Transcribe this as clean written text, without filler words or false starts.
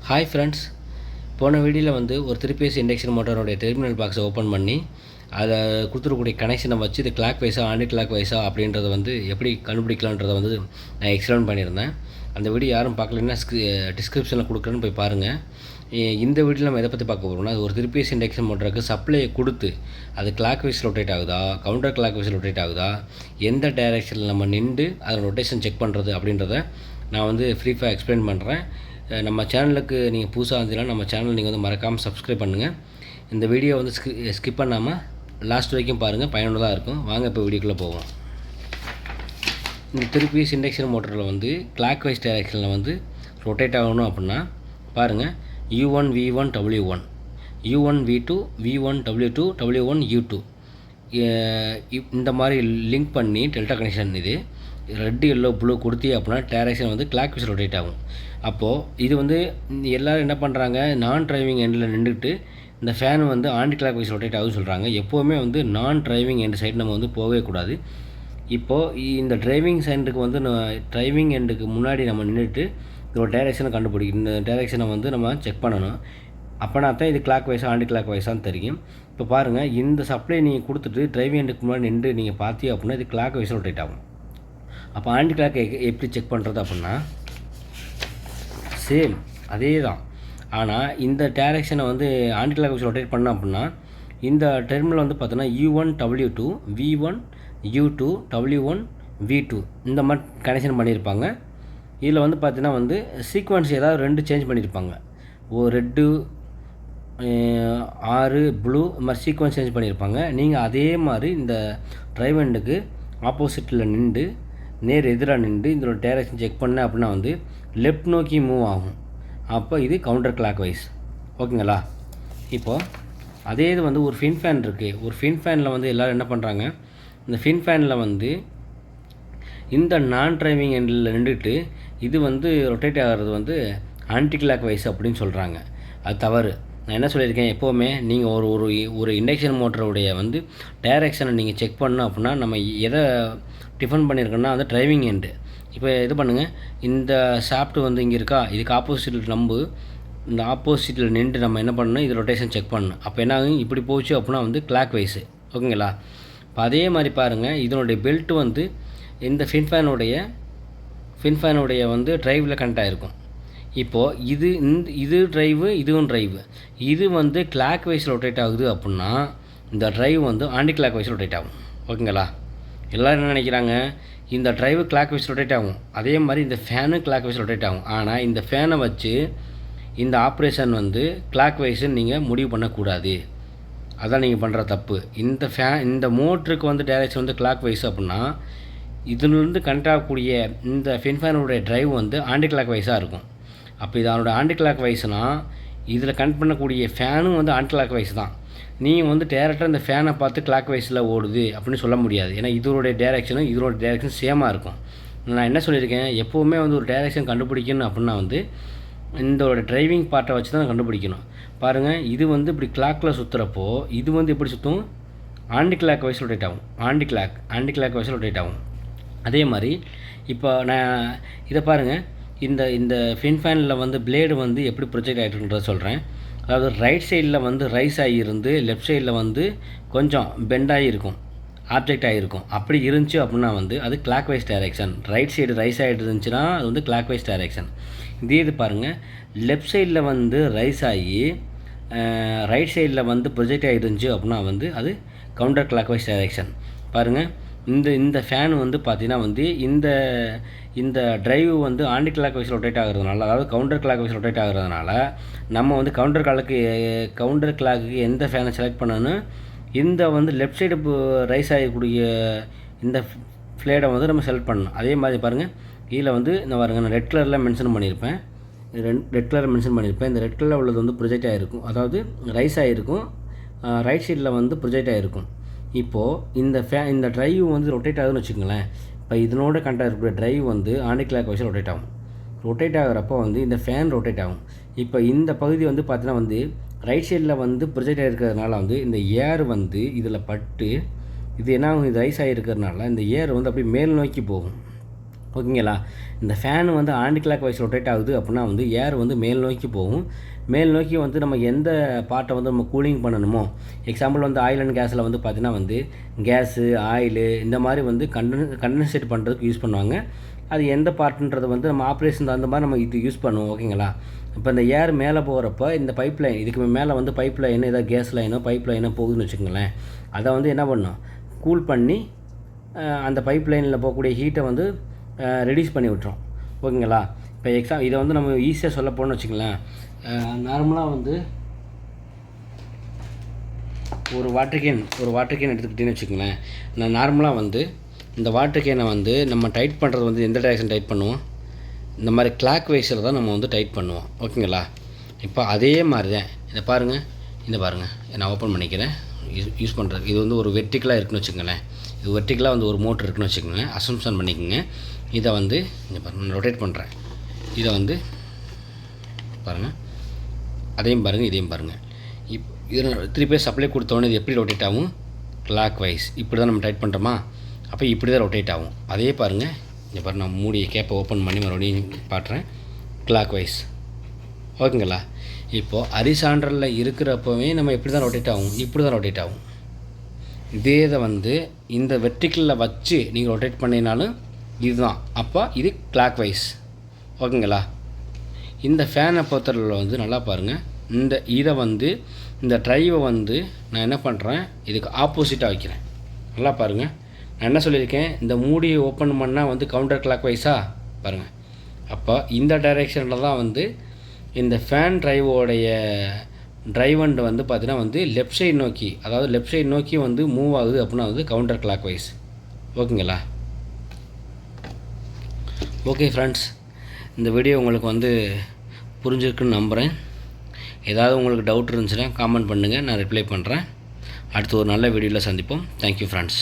Hi friends, போன வீடியோவில் வந்து ஒரு 3 பேஸ் இண்டக்ஷன் மோட்டரோடைய டெர்மினல் பாக்ஸை ஓப்பன் பண்ணி அதை கொடுத்துருக்கக்கூடிய கனெக்ஷனை வச்சு இது கிளாக் வைஸா ஆன்டி கிளாக் வைஸா அப்படின்றத வந்து எப்படி கண்டுபிடிக்கலான்றதை வந்து நான் எக்ஸ்பிளைன் பண்ணியிருந்தேன். அந்த வீடியோ யாரும் பார்க்கலன்னா டிஸ்கிரிப்ஷனில் கொடுக்குறேன்னு போய் பாருங்கள். இந்த வீடியோவில் நம்ம எதை பற்றி பார்க்க போகிறோம்னா, ஒரு 3 பேஸ் இண்டக்ஷன் மோட்டருக்கு சப்ளையை கொடுத்து அது கிளாக் வைஸ் ரொட்டேட் ஆகுதா, கவுண்டர் கிளாக் வைஸ் ரொட்டேட் ஆகுதா, எந்த டைரெக்ஷனில் நம்ம நின்று அதோட ரொட்டேஷன் செக் பண்ணுறது அப்படின்றத நான் வந்து ஃப்ரீஃபாக எக்ஸ்பிளைன் பண்ணுறேன். நம்ம சேனலுக்கு நீங்கள் புதுசாக இருந்தீங்கன்னா நம்ம சேனல் நீங்கள் வந்து மறக்காமல் சப்ஸ்கிரைப் பண்ணுங்கள். இந்த வீடியோ வந்து ஸ்கிப் பண்ணாமல் லாஸ்ட் வரைக்கும் பாருங்கள், பயனுள்ளதாக இருக்கும். வாங்க இப்போ வீடியோக்குள்ளே போவோம். இந்த 3 பீஸ் இண்டக்ஷன் மோட்டரில் வந்து கிளாக் வைஸ் டைரெக்ஷனில் வந்து ரொட்டேட் ஆகணும் அப்படின்னா பாருங்கள், U1 V1 W1, U1 V2 V1 W2 W1 U2 இந்த மாதிரி லிங்க் பண்ணி டெல்டா கனெக்ஷன் இது ரெட் எல்லோ ப்ளூ கொடுத்தி அப்படின்னா டைரெக்ஷன் வந்து கிளாக் வைஸ் ரொட்டேட் ஆகும். அப்போது இது வந்து எல்லோரும் என்ன பண்ணுறாங்க, நான் டிரைவிங் எண்டில் நின்றுட்டு இந்த ஃபேன் வந்து ஆன்டி கிளாக் வைஸ் ரொட்டேட் ஆகுதுன்னு சொல்கிறாங்க. எப்போவுமே வந்து நான் டிரைவிங் எண்டு சைடு நம்ம வந்து போகவே கூடாது. இப்போது இந்த டிரைவிங் சைடுக்கு வந்து டிரைவிங் எண்டுக்கு முன்னாடி நம்ம நின்றுட்டு இதோட டைரெக்ஷனை கண்டுபிடிக்கணும். இந்த டைரெக்ஷனை வந்து நம்ம செக் பண்ணணும். அப்போனா தான் இது கிளாக் வைஸாக ஆன்டி கிளாக் வைஸான்னு தெரியும். இப்போ பாருங்கள், இந்த சப்ளை நீங்கள் கொடுத்துட்டு டிரைவிங் எண்டுக்கு முன்னாடி நின்று நீங்கள் பார்த்தீங்க அப்படின்னா இது கிளாக் வைஸ் ரொட்டேட் ஆகும். அப்போ ஆன்டி கிளாக் எப்படி செக் பண்ணுறது அப்படின்னா சேம் அதே தான். ஆனால் இந்த டைரெக்ஷனை வந்து ஆன்டி கிளாக் வைஸ் ரொட்டேட் பண்ணோம் அப்படின்னா இந்த டெர்மினல் வந்து பார்த்தோன்னா U1 W2 V1 U2 W1 V2 இந்த மாதிரி கனெக்ஷன் பண்ணியிருப்பாங்க. இதில் வந்து பார்த்தீங்கன்னா வந்து சீக்வன்ஸ் ஏதாவது 2 சேஞ்ச் பண்ணியிருப்பாங்க. ரெட்டு 6 ப்ளூ இந்த மாதிரி சீக்வன்ஸ் சேஞ்ச் பண்ணியிருப்பாங்க. நீங்கள் அதே மாதிரி இந்த டிரைவ் எண்டுக்கு ஆப்போசிட்டில் நின்று நேர் எதிராக நின்று இதோட டைரெக்ஷன் செக் பண்ண அப்படின்னா வந்து லெஃப்ட் நோக்கி மூவ் ஆகும். அப்போ இது கவுண்டர் கிளாக் வைஸ். ஓகேங்களா? இப்போது அதே இது வந்து ஒரு ஃபின் ஃபேன் இருக்குது. ஒரு ஃபின் ஃபேனில் வந்து எல்லோரும் என்ன பண்ணுறாங்க, இந்த ஃபின் ஃபேனில் வந்து இந்த நான் டிரைவிங் எண்டில் நின்றுட்டு இது வந்து ரொட்டேட் ஆகிறது வந்து ஆன்டி கிளாக் வைஸ் அப்படின்னு சொல்கிறாங்க. அது தவறு. நான் என்ன சொல்லியிருக்கேன், எப்போவுமே நீங்கள் ஒரு இண்டக்ஷன் மோட்டருடைய வந்து டைரெக்ஷனை நீங்கள் செக் பண்ணணும் அப்படின்னா நம்ம எதை டிஃபன் பண்ணியிருக்கோன்னா அந்த டிரைவிங் எண்டு. இப்போ இது பண்ணுங்கள், இந்த ஷாஃப்ட்டு வந்து இங்கே இருக்கா, இதுக்கு ஆப்போசிட்டில் இந்த ஆப்போசிட்டில் நின்று நம்ம என்ன பண்ணணும், இது ரொட்டேஷன் செக் பண்ணணும். அப்போ என்ன ஆகும், இப்படி போச்சு அப்படின்னா வந்து கிளாக் வைஸு. ஓகேங்களா? இப்போ அதே மாதிரி பாருங்கள், இதனுடைய பெல்ட்டு வந்து இந்த ஃபின் ஃபேனுடைய வந்து ட்ரைவில் கனெக்ட் ஆகிருக்கும். இப்போது இது ட்ரைவு, இதுவும் ட்ரைவு. இது வந்து கிளாக் வைஸ் ரொட்டேட் ஆகுது அப்படின்னா இந்த ட்ரைவ் வந்து ஆன்டி கிளாக் வைஸ் ரொட்டேட் ஆகும். ஓகேங்களா? எல்லோரும் என்ன நினைக்கிறாங்க, இந்த ட்ரைவு கிளாக் வைஸ் ரொட்டேட் ஆகும், அதே மாதிரி இந்த ஃபேனு கிளாக் வைஸ் ரொட்டேட் ஆகும். ஆனால் இந்த ஃபேனை வச்சு இந்த ஆப்ரேஷன் வந்து கிளாக் வைஸ்ன்னு நீங்கள் முடிவு பண்ணக்கூடாது. அதான் நீங்கள் பண்ணுற தப்பு. இந்த மோட்டருக்கு வந்து டைரெக்ஷன் வந்து கிளாக் வைஸ் அப்படின்னா இதிலிருந்து கனெக்ட் ஆகக்கூடிய இந்த ஃபின் ஃபேனுடைய ட்ரைவ் வந்து ஆன்டி கிளாக் வைஸாக இருக்கும். அப்போ இது அதனோட ஆன்டி கிளாக் வைஸ்னால் இதில் கனெக்ட் பண்ணக்கூடிய ஃபேனும் வந்து ஆன்டி கிளாக் வைஸ் தான். நீங்கள் வந்து டேரெக்டாக இந்த ஃபேனை பார்த்து கிளாக் வைஸில் ஓடுது அப்படின்னு சொல்ல முடியாது. ஏன்னா இதோடைய டேரெக்ஷன் சேமாக இருக்கும். நான் என்ன சொல்லியிருக்கேன், எப்போவுமே வந்து ஒரு டேரெக்ஷன் கண்டுபிடிக்கணும் அப்படின்னா வந்து இதோட டிரைவிங் பார்ட்டை வச்சு தான் கண்டுபிடிக்கணும். பாருங்கள், இது வந்து இப்படி கிளாக்கில் சுற்றுறப்போ இது வந்து எப்படி சுற்றும், ஆன்டி கிளாக் வைஸ் ரொட்டேட் ஆகும். ஆன்டி கிளாக் வைஸ் ரொட்டேட் ஆகும். அதே மாதிரி இப்போ நான் இதை பாருங்கள், இந்த ஃபின் ஃபேனில் வந்து பிளேடு வந்து எப்படி ப்ரொஜெக்ட் ஆகிட்டுன்றத சொல்கிறேன். அதாவது ரைட் சைடில் வந்து ரைஸ் ஆகியிருந்து லெஃப்ட் சைடில் வந்து கொஞ்சம் பெண்ட் ஆகியிருக்கும், ஆப்ஜெக்ட் ஆகிருக்கும். அப்படி இருந்துச்சு அப்படின்னா வந்து அது clockwise direction. Right side rise ஆகிட்டு இருந்துச்சுன்னா அது வந்து கிளாக் வைஸ் டைரெக்ஷன். இதே இது பாருங்கள், லெஃப்ட் சைடில் வந்து ரைஸ் ஆகி ரைட் சைடில் வந்து ப்ரொஜெக்ட் ஆகிருந்துச்சு அப்படின்னா வந்து அது கவுண்டர் கிளாக் வைஸ் டைரெக்ஷன். பாருங்கள், இந்த ஃபேன் வந்து பார்த்திங்கன்னா வந்து இந்த ட்ரைவ் வந்து ஆன்டி கிளாக் வைஸ் ரொட்டேட் ஆகிறதுனால, அதாவது கவுண்டர் கிளாக் வைஸ் ரொட்டேட் ஆகிறதுனால நம்ம வந்து கவுண்டர் கிளாக்கு எந்த ஃபேனை செலக்ட் பண்ணணும், இந்த வந்து லெஃப்ட் சைடு ரைஸ் ஆகக்கூடிய இந்த ஃப்ளேடை வந்து நம்ம செலக்ட் பண்ணணும். அதே மாதிரி பாருங்கள், இதில் வந்து இந்த பாருங்கள், நான் ரெட் கலரில் மென்ஷன் பண்ணியிருப்பேன். இந்த ரெட் கலரில் உள்ளது வந்து ப்ரொஜெக்ட் ஆகிருக்கும், அதாவது ரைஸ் ஆகிருக்கும், ரைட் சைடில் வந்து ப்ரொஜெக்ட் ஆகிருக்கும். இப்போது இந்த ட்ரைவ் வந்து ரொட்டேட் ஆகுதுன்னு வச்சுக்கோங்களேன். இப்போ இதனோட கனெக்ட் இருக்கிற ட்ரைவ் வந்து ஆன்டி கிளாக் வைஸ் ரொட்டேட் ஆகும். ரொட்டேட் ஆகிறப்போ வந்து இந்த ஃபேன் ரொட்டேட் ஆகும். இப்போ இந்த பகுதி வந்து பார்த்தீங்கன்னா வந்து ரைட் சைடில் வந்து ப்ரொஜெக்ட் ஆகிருக்கிறதுனால வந்து இந்த ஏர் வந்து இதில் பட்டு இது என்ன ஆகும், இது ரைஸ் ஆகிருக்கிறதுனால இந்த ஏர் வந்து அப்படியே மேல் நோக்கி போகும். ஓகேங்களா. இந்த ஃபேன் வந்து ஆன்டி கிளாக் வைஸ் ரொட்டேட் ஆகுது அப்படின்னா வந்து ஏர் வந்து மேல் நோக்கி போகும். மேல் நோக்கி வந்து நம்ம எந்த பார்ட்டை வந்து நம்ம கூலிங் பண்ணணுமோ, எக்ஸாம்பிள் வந்து ஆயில் அண்ட் கேஸில் வந்து பார்த்திங்கன்னா வந்து கேஸு, ஆயிலு இந்த மாதிரி வந்து கண்டென்சேட் பண்ணுறதுக்கு யூஸ் பண்ணுவாங்க. அது எந்த பார்ட்டுன்றது வந்து நம்ம ஆப்ரேஷன் அந்த மாதிரி நம்ம இது யூஸ் பண்ணுவோம். ஓகேங்களா. இப்போ இந்த ஏர் மேலே போகிறப்ப இந்த பைப் லைன் இதுக்கு மேலே வந்து பைப் லைனு ஏதாவது கேஸ் லைனோ பைப் லைனோ போகுதுன்னு வச்சுக்கோங்களேன். அதை வந்து என்ன பண்ணணும், கூல் பண்ணி அந்த பைப் லைனில் போகக்கூடிய ஹீட்டை வந்து ரெடியூஸ் பண்ணி விட்டுரும். ஓகேங்களா. இப்போ இதை வந்து நம்ம ஈஸியாக சொல்ல போகணும்னு வச்சுக்கோங்களேன். நார்மலாக வந்து ஒரு வாட்டர் கேன் எடுத்துக்கிட்டேன்னு வச்சுக்கோங்களேன். நான் நார்மலாக வந்து இந்த வாட்டர் கேனை வந்து நம்ம டைட் பண்ணுறது வந்து எந்த டைரெக்ஷன் டைட் பண்ணுவோம், இந்த மாதிரி கிளாக் வைஸில் தான் நம்ம வந்து டைட் பண்ணுவோம். ஓகேங்களா. இப்போ அதே மாதிரி தான் இதை பாருங்கள், நான் ஓப்பன் பண்ணிக்கிறேன் யூஸ் பண்ணுறது. இது வந்து ஒரு வெர்டிக்கலாக இருக்குன்னு வச்சுக்கோங்களேன். இது வெர்டிக்கலாக வந்து ஒரு மோட்ரு இருக்குன்னு வச்சுக்கோங்க, அசம்ஷன் பண்ணிக்கோங்க. இதை வந்து இங்கே பாருங்கள், நான் ரொட்டேட் பண்ணுறேன். இதை வந்து பாருங்கள், அதையும் பாருங்கள், இதையும் பாருங்கள். இது 3 பேஸ் சப்ளை கொடுத்தோன்னே இது எப்படி ரொட்டேட் ஆகும், கிளாக் வைஸ். இப்படி தான் நம்ம டைட் பண்ணுறோமா, அப்போ இப்படி தான் ரொட்டேட் ஆகும். அதே பாருங்கள், இங்கே பாருங்கள், நான் மூடிய கேப்பை ஓப்பன் பண்ணி மறுபடியும் பாட்டுறேன், கிளாக் வைஸ். ஓகேங்களா. இப்போது ஹரிசாண்டலில் இருக்கிறப்பவே நம்ம எப்படி தான் ரொட்டேட் ஆகும், இப்படி தான் ரொட்டேட் ஆகும். இதே இதை வந்து இந்த வெர்டிக்கலில் வச்சு நீங்கள் ரொட்டேட் பண்ணினாலும் இதுதான், அப்போ இது கிளாக் வைஸ். ஓகேங்களா. இந்த ஃபேனை பொறுத்தவரையில் வந்து நல்லா பாருங்கள், இதை வந்து இந்த ட்ரைவை வந்து நான் என்ன பண்ணுறேன், இதுக்கு ஆப்போசிட்டாக வைக்கிறேன். நல்லா பாருங்கள், நான் என்ன சொல்லியிருக்கேன், இந்த மூடியை ஓப்பன் பண்ணால் வந்து கவுண்டர் கிளாக் வைஸாக பாருங்கள். அப்போ இந்த டைரெக்ஷனில் தான் வந்து இந்த ஃபேன் ட்ரைவோடைய ட்ரைவண்ட் வந்து பார்த்திங்கன்னா வந்து லெஃப்ட் சைடு நோக்கி, அதாவது லெஃப்ட் சைடு நோக்கி வந்து மூவ் ஆகுது அப்படின்னா வந்து கவுண்டர் கிளாக் வைஸ். ஓகேங்களா. ஓகே ஃப்ரெண்ட்ஸ், இந்த வீடியோ உங்களுக்கு வந்து புரிஞ்சிருக்குன்னு நம்புகிறேன். ஏதாவது உங்களுக்கு டவுட் இருந்துச்சுன்னா காமெண்ட் பண்ணுங்கள், நான் ரிப்ளை பண்ணுறேன். அடுத்து ஒரு நல்ல வீடியோவில் சந்திப்போம். Thank you friends.